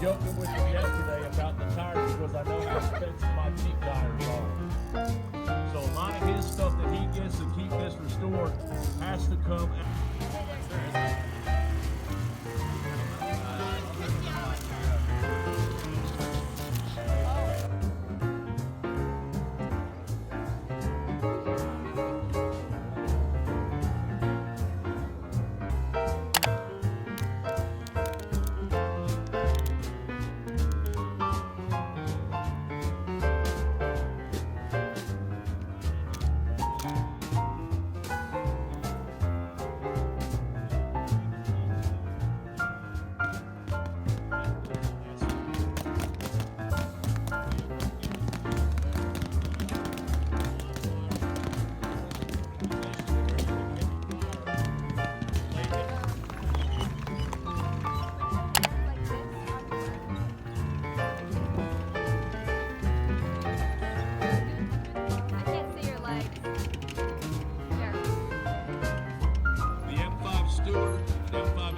joking with him yesterday about the tires because I know how expensive my cheap tires are. So a lot of his stuff that he gets to keep this restored has to come out. The M5 Stewart, M5